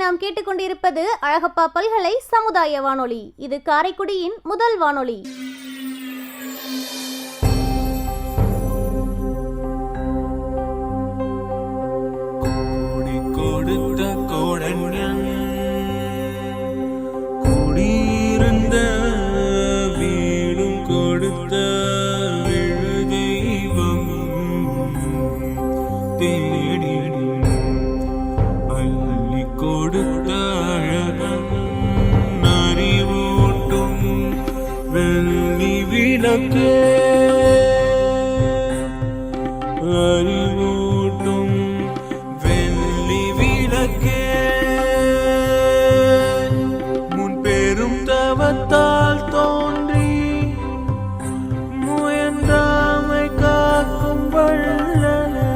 நாம் கேட்டுக்கொண்டிருப்பது அழகப்பா பல்கலை சமுதாய வானொலி. இது காரைக்குடியின் முதல் வானொலி. அறிவூட்டும் வெள்ளி விளக்கே, முன் பெரும் தவத்தால் தோன்றி முயன்றாமை காக்கும் வள்ளலே,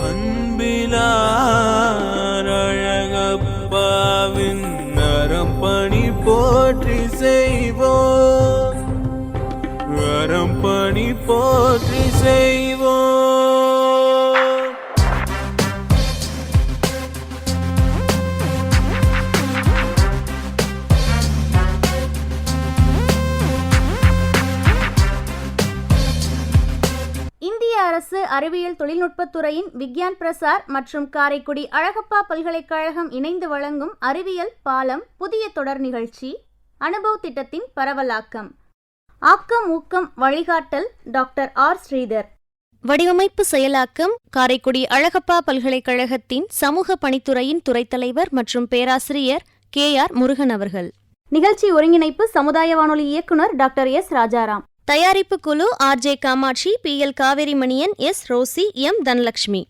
அன்பிலார் அழகப்பாவின் நரம்பணி போற்றி செய்வோம், பணி போற்றி செய்வோம். இந்திய அரசு அறிவியல் தொழில்நுட்பத்துறையின் விக்யான் பிரசார் மற்றும் காரைக்குடி அழகப்பா பல்கலைக்கழகம் இணைந்து வழங்கும் அறிவியல் பாலம் புதிய தொடர் நிகழ்ச்சி அனுபவ திட்டத்தின் பரவலாக்கம். ஆக்கம் ஊக்கம் வழிகாட்டல் டாக்டர் ஆர் ஸ்ரீதர். வடிவமைப்பு செயலாக்கம் காரைக்குடி அழகப்பா பல்கலைக்கழகத்தின் சமூக பணித்துறையின் துறைத் தலைவர் மற்றும் பேராசிரியர் KR முருகன் அவர்கள். நிகழ்ச்சி ஒருங்கிணைப்பு சமுதாய வானொலி இயக்குனர் டாக்டர் S ராஜாராம். தயாரிப்பு குழு RJ Kamatchi, PL Kaverimaniyan, S Rosy, M Dhanalakshmi.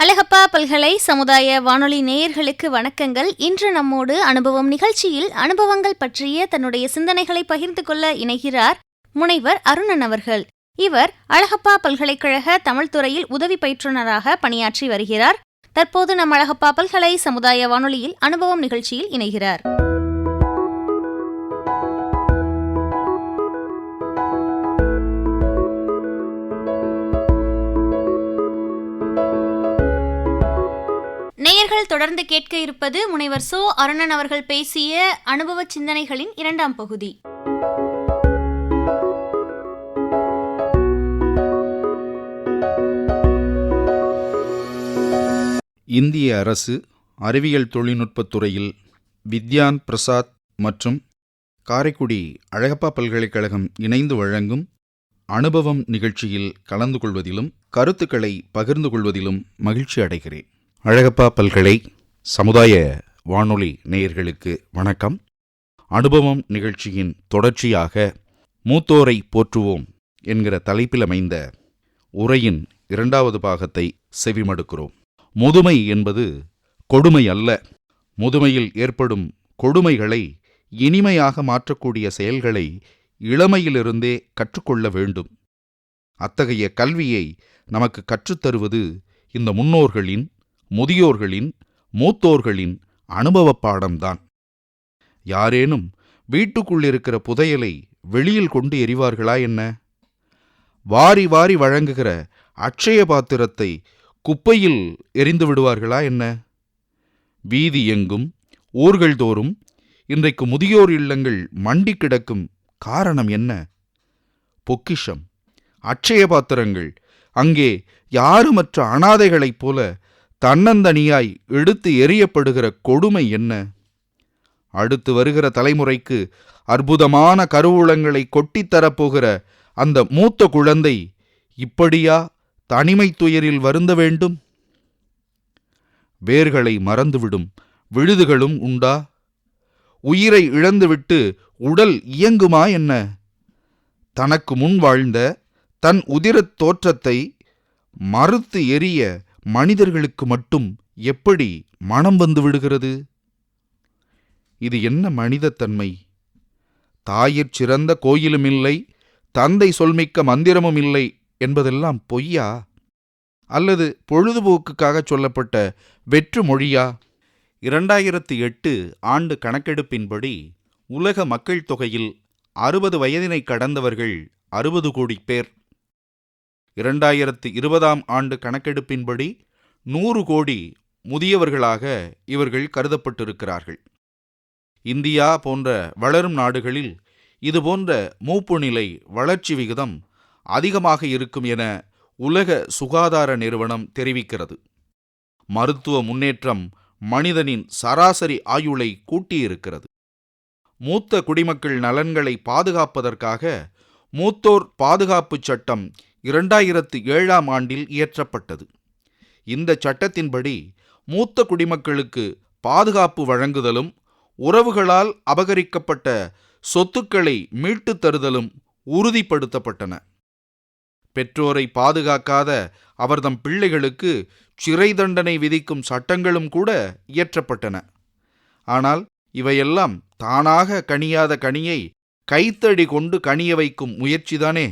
Alagappa பல்கலை சமுதாய வானொலி நேயர்களுக்கு வணக்கங்கள். இன்று நம்மோடு அனுபவம் நிகழ்ச்சியில் அனுபவங்கள் பற்றிய தன்னுடைய சிந்தனைகளை பகிர்ந்து கொள்ள இணைகிறார் முனைவர் அருணன் அவர்கள். இவர் அழகப்பா பல்கலைக்கழக தமிழ் துறையில் உதவி பயிற்றுனராக பணியாற்றி வருகிறார். தற்போது நம் அழகப்பா பல்கலை சமுதாய வானொலியில் அனுபவம் நிகழ்ச்சியில் இணைகிறார். நேயர்கள் தொடர்ந்து கேட்க இருப்பது முனைவர் சோ அருணன் அவர்கள் பேசிய அனுபவ சிந்தனைகளின் 2ஆம் பகுதி. இந்திய அரசு அறிவியல் தொழில்நுட்பத்துறையில் விக்யான் பிரசாத் மற்றும் காரைக்குடி அழகப்பா பல்கலைக்கழகம் இணைந்து வழங்கும் அனுபவம் நிகழ்ச்சியில் கலந்து கொள்வதிலும் கருத்துக்களை பகிர்ந்து கொள்வதிலும் மகிழ்ச்சி அடைகிறேன். அழகப்பா பல்கலை சமுதாய வானொலி நேயர்களுக்கு வணக்கம். அனுபவம் நிகழ்ச்சியின் தொடர்ச்சியாக மூத்தோரை போற்றுவோம் என்கிற தலைப்பில் அமைந்த உரையின் 2வது பாகத்தை செவிமடுக்கிறோம். முதுமை என்பது கொடுமை அல்ல. முதுமையில் ஏற்படும் கொடுமைகளை இனிமையாக மாற்றக்கூடிய செயல்களை இளமையிலிருந்தே கற்றுக்கொள்ள வேண்டும். அத்தகைய கல்வியை நமக்கு கற்றுத்தருவது இந்த முன்னோர்களின், முதியோர்களின், மூத்தோர்களின் அனுபவ பாடம்தான். யாரேனும் வீட்டுக்குள்ளிருக்கிற புதையலை வெளியில் கொண்டு எறிவார்களா என்ன? வாரி வாரி வழங்குகிற அட்சய பாத்திரத்தை குப்பையில் எறிந்து விடுவார்களா என்ன? வீதி எங்கும் ஊர்கள் தோறும் இன்றைக்கு முதியோர் இல்லங்கள் மண்டி கிடக்கும் காரணம் என்ன? பொக்கிஷம், அட்சய பாத்திரங்கள் அங்கே யாருமற்ற அனாதைகளைப் போல தன்னந்தனியாய் எடுத்து எறியப்படுகிற கொடுமை என்ன? அடுத்து வருகிற தலைமுறைக்கு அற்புதமான கருவூலங்களை கொட்டித்தரப்போகிற அந்த மூத்த குழந்தை இப்படியா தனிமை துயரில் வருந்த வேண்டும்? வேர்களை மறந்துவிடும் விழுதுகளும் உண்டா? உயிரை இழந்துவிட்டு உடல் இயங்குமா என்ன? தனக்கு முன் வாழ்ந்த தன் உதிரத் தோற்றத்தை மறுத்து எறிய மனிதர்களுக்கு மட்டும் எப்படி மனம் வந்து விடுகிறது? இது என்ன மனிதத்தன்மை? தாயிற் சிறந்த கோயிலுமில்லை, தந்தை சொல்மிக்க மந்திரமும் இல்லை என்பதெல்லாம் பொய்யா? அல்லது பொழுதுபோக்குக்காக சொல்லப்பட்ட வெற்று மொழியா? 2008 ஆண்டு கணக்கெடுப்பின்படி உலக மக்கள் தொகையில் 60 வயதினை கடந்தவர்கள் 60 கோடி பேர். 2020 ஆண்டு கணக்கெடுப்பின்படி 100 கோடி முதியவர்களாக இவர்கள் கருதப்பட்டிருக்கிறார்கள். இந்தியா போன்ற வளரும் நாடுகளில் இதுபோன்ற மூப்பு நிலை வளர்ச்சி விகிதம் அதிகமாக இருக்கும் என உலக சுகாதார நிறுவனம் தெரிவிக்கிறது. மருத்துவ முன்னேற்றம் மனிதனின் சராசரி ஆயுளை கூட்டியிருக்கிறது. மூத்த குடிமக்கள் நலன்களை பாதுகாப்பதற்காக மூத்தோர் பாதுகாப்பு சட்டம் 2007 ஆண்டில் இயற்றப்பட்டது. இந்த சட்டத்தின்படி மூத்த குடிமக்களுக்கு பாதுகாப்பு வழங்குதலும் உறவுகளால் அபகரிக்கப்பட்ட சொத்துக்களை மீட்டுத் தருதலும் உறுதிப்படுத்தப்பட்டன. பெற்றோரை பாதுகாக்காத அவர்தம் பிள்ளைகளுக்கு சிறை தண்டனை விதிக்கும் சட்டங்களும் கூட இயற்றப்பட்டன. ஆனால் இவையெல்லாம் தானாக கனியாத கனியை கைத்தடி கொண்டு கனிய வைக்கும் முயற்சிதானே.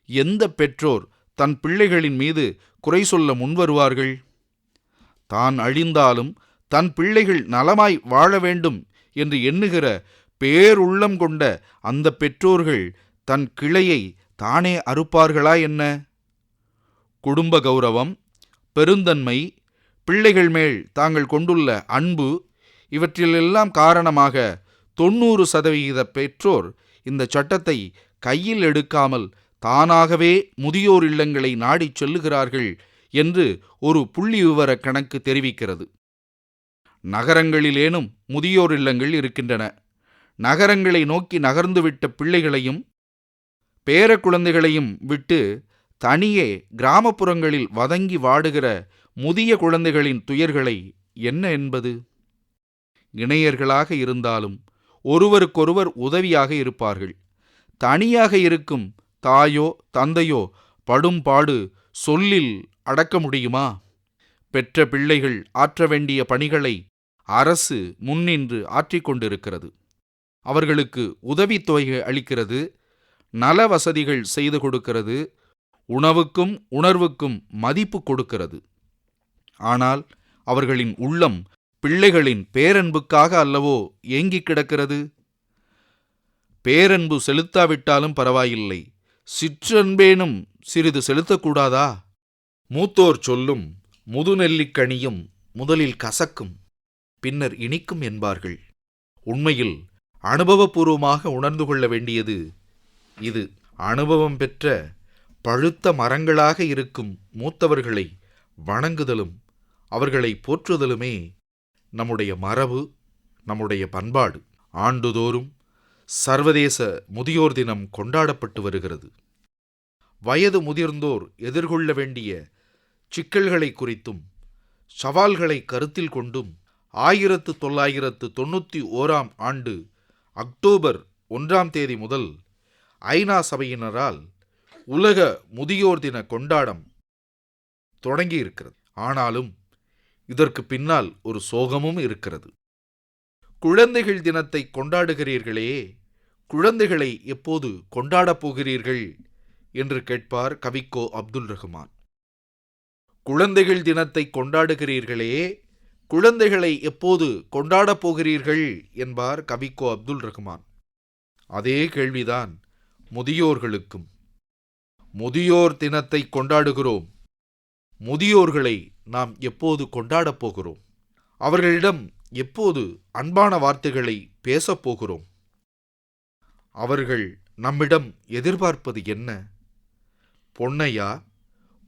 எந்த பெற்றோர் தன் பிள்ளைகளின் மீது குறை சொல்ல முன்வருவார்கள்? தான் அழிந்தாலும் தன் பிள்ளைகள் நலமாய் வாழ வேண்டும் என்று எண்ணுகிற பேருள்ளம் கொண்ட அந்த பெற்றோர்கள் தன் கிளையை தானே அறுப்பார்களா என்ன? குடும்ப கௌரவம், பெருந்தன்மை, பிள்ளைகள் மேல் தாங்கள் கொண்டுள்ள அன்பு, இவற்றிலெல்லாம் காரணமாக 90% பெற்றோர் இந்த சட்டத்தை கையில் எடுக்காமல் தானாகவே முதியோர் இல்லங்களை நாடிச் செல்லுகிறார்கள் என்று ஒரு புள்ளிவிவர கணக்கு தெரிவிக்கிறது. நகரங்களிலேனும் முதியோர் இல்லங்கள் இருக்கின்றன. நகரங்களை நோக்கி நகர்ந்துவிட்ட பிள்ளைகளையும் பேர குழந்தைகளையும் விட்டு தனியே கிராமப்புறங்களில் வதங்கி வாடுகிற முதிய குழந்தைகளின் துயர்களை என்ன என்பது? இணையர்களாக இருந்தாலும் ஒருவருக்கொருவர் உதவியாக இருப்பார்கள். தனியாக இருக்கும் தாயோ தந்தையோ படும் பாடு சொல்லில் அடக்க முடியுமா? பெற்ற பிள்ளைகள் ஆற்ற வேண்டிய பணிகளை அரசு முன்னின்று ஆற்றிக்கொண்டிருக்கிறது. அவர்களுக்கு உதவித்தொகை அளிக்கிறது, நல வசதிகள் செய்து கொடுக்கிறது, உணவுக்கும் உணர்வுக்கும் மதிப்பு கொடுக்கிறது. ஆனால் அவர்களின் உள்ளம் பிள்ளைகளின் பேரன்புக்காக அல்லவோ ஏங்கிக் கிடக்கிறது. பேரன்பு செலுத்தாவிட்டாலும் பரவாயில்லை, சிற்றன்பேனும் சிறிது செலுத்தக்கூடாதா? மூத்தோர் சொல்லும் முதுநெல்லிக்கனியும் முதலில் கசக்கும், பின்னர் இனிக்கும் என்பார்கள். உண்மையில் அனுபவபூர்வமாக உணர்ந்து கொள்ள வேண்டியது இது. அனுபவம் பெற்ற பழுத்த மரங்களாக இருக்கும் மூத்தவர்களை வணங்குதலும் அவர்களை போற்றுதலுமே நம்முடைய மரபு, நம்முடைய பண்பாடு. ஆண்டுதோறும் சர்வதேச முதியோர் தினம் கொண்டாடப்பட்டு வருகிறது. வயது முதிர்ந்தோர் எதிர்கொள்ள வேண்டிய சிக்கல்களை குறித்தும் சவால்களை கருத்தில் கொண்டும் 1991 ஆண்டு அக்டோபர் 1 முதல் ஐநா சபையினரால் உலக முதியோர் தின கொண்டாடம் தொடங்கியிருக்கிறது. ஆனாலும் இதற்கு பின்னால் ஒரு சோகமும் இருக்கிறது. குழந்தைகள் தினத்தை கொண்டாடுகிறீர்களே, குழந்தைகளை எப்போது கொண்டாடப் போகிறீர்கள் என்று கேட்பார் கவிக்கோ அப்துல் ரஹ்மான். குழந்தைகள் தினத்தை கொண்டாடுகிறீர்களே, குழந்தைகளை எப்போது கொண்டாடப் போகிறீர்கள் என்பார் கவிக்கோ அப்துல் ரஹ்மான். அதே கேள்விதான் முதியோர்களுக்கும். முதியோர் தினத்தை கொண்டாடுகிறோம், முதியோர்களை நாம் எப்போது கொண்டாடப் போகிறோம்? அவர்களிடம் எப்போது அன்பான வார்த்தைகளை பேசப் போகிறோம்? அவர்கள் நம்மிடம் எதிர்பார்ப்பது என்ன? பொன்னையா,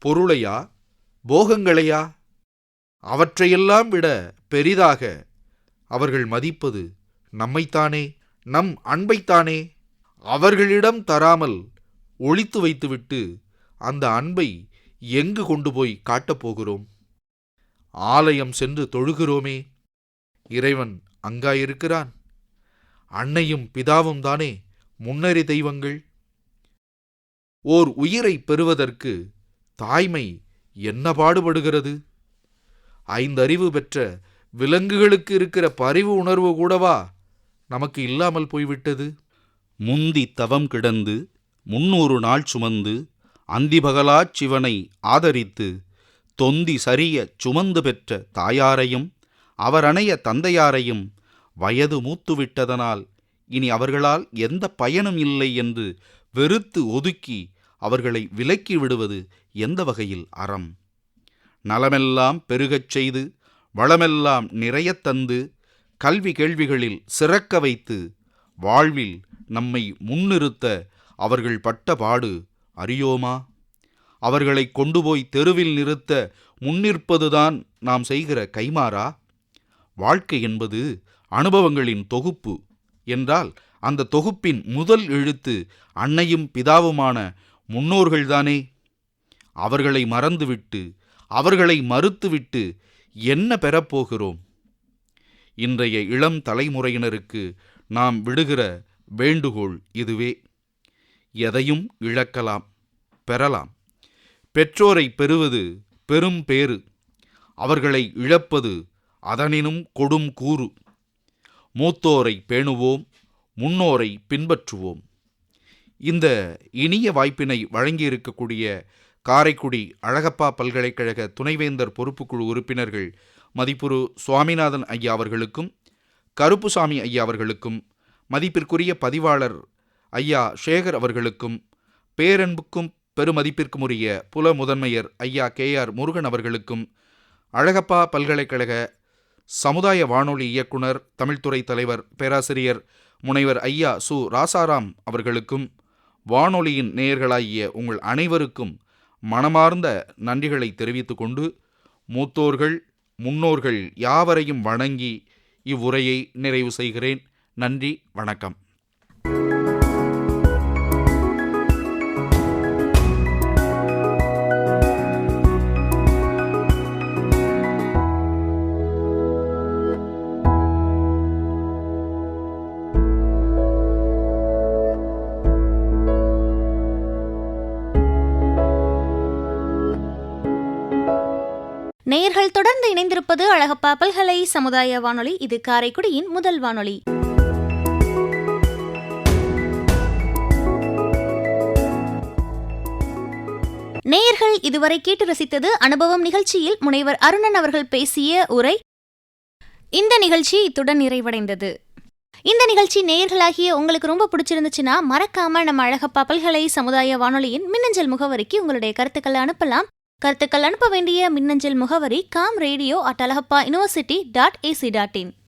பொருளையா, போகங்களையா? அவற்றையெல்லாம் விட பெரிதாக அவர்கள் மதிப்பது நம்மைத்தானே, நம் அன்பைத்தானே. அவர்களிடம் தராமல் ஒளித்து வைத்துவிட்டு அந்த அன்பை எங்கு கொண்டு போய் காட்டப்போகிறோம்? ஆலயம் சென்று தொழுகிறோமே, இறைவன் அங்காயிருக்கிறான். அன்னையும் பிதாவும் தானே முன்னறி தெய்வங்கள். ஓர் உயிரை பெறுவதற்கு தாய்மை என்ன பாடுபடுகிறது? 5 அறிவு பெற்ற விலங்குகளுக்கு இருக்கிற பரிவு உணர்வு கூடவா நமக்கு இல்லாமல் போய்விட்டது? முந்தி தவம் கிடந்து 300 நாள் சுமந்து அந்திபகலாச் சிவனை ஆதரித்து தொந்தி சரிய சுமந்து பெற்ற தாயாரையும் அவரணைய தந்தையாரையும் வயது மூத்துவிட்டதனால் இனி அவர்களால் எந்த பயனும் இல்லை என்று வெறுத்து ஒதுக்கி அவர்களை விலக்கி விடுவது எந்த வகையில் அறம்? நலமெல்லாம் பெருகச் செய்து வளமெல்லாம் நிறையத் தந்து கல்வி கேள்விகளில் சிறக்க வைத்து வாழ்வில் நம்மை முன்னிறுத்த அவர்கள் பட்ட பாடு அறியோமா? அவர்களை கொண்டு போய் தெருவில் நிறுத்த முன்னிற்பதுதான் நாம் செய்கிற கைமாறா? வாழ்க்கை என்பது அனுபவங்களின் தொகுப்பு என்றால் அந்த தொகுப்பின் முதல் எழுத்து அன்னையும் பிதாவுமான முன்னோர்கள்தானே. அவர்களை மறந்துவிட்டு அவர்களை மறுத்துவிட்டு என்ன பெறப்போகிறோம்? இன்றைய இளம் தலைமுறையினருக்கு நாம் விடுகிற வேண்டுகோள் இதுவே. எதையும் இழக்கலாம், பெறலாம். பெற்றோரை பெறுவது பெரும் பேறு, அவர்களை இழப்பது அதனினும் கொடும் கூறு. மூத்தோரை பேணுவோம், முன்னோரை பின்பற்றுவோம். இந்த இனிய வாய்ப்பினை வழங்கியிருக்கக்கூடிய காரைக்குடி அழகப்பா பல்கலைக்கழக துணைவேந்தர் பொறுப்புக்குழு உறுப்பினர்கள் மதிப்புரு சுவாமிநாதன் ஐயா அவர்களுக்கும், கருப்புசாமி ஐயா அவர்களுக்கும், மதிப்பிற்குரிய பதிவாளர் ஐயா சேகர் அவர்களுக்கும், பேரன்புக்கும் பெருமதிப்பிற்கும் உரிய புல முதன்மையர் ஐயா KR முருகன் அவர்களுக்கும், அழகப்பா பல்கலைக்கழக சமுதாய வானொலி இயக்குனர் தமிழ்துறை தலைவர் பேராசிரியர் முனைவர் ஐயா சு ராசாராம் அவர்களுக்கும், வானொலியின் நேயர்களாகிய உங்கள் அனைவருக்கும் மனமார்ந்த நன்றிகளை தெரிவித்து கொண்டு, மூத்தோர்கள் முன்னோர்கள் யாவரையும் வணங்கி இவ்வுரையை நிறைவு செய்கிறேன். நன்றி, வணக்கம். நேயர்கள் தொடர்ந்து இணைந்திருப்பது அழகப்பா பல்கலை சமுதாய வானொலி. இது காரைக்குடியின் முதல் வானொலி. நேயர்கள் இதுவரை கேட்டு ரசித்தது அனுபவம் நிகழ்ச்சியில் முனைவர் அருணன் அவர்கள் பேசிய உரை. இந்த நிகழ்ச்சி இத்துடன் நிறைவடைந்தது. இந்த நிகழ்ச்சி நேயர்களாகிய உங்களுக்கு ரொம்ப பிடிச்சிருந்துச்சுன்னா மறக்காம நம்ம அழகப்பா பல்கலை சமுதாய வானொலியின் மின்னஞ்சல் முகவரிக்கு உங்களுடைய கருத்துக்களை அனுப்பலாம். கருத்துக்கள் அனுப்ப வேண்டிய மின்னஞ்சல் முகவரி comradio@alagappauniversity.ac.in.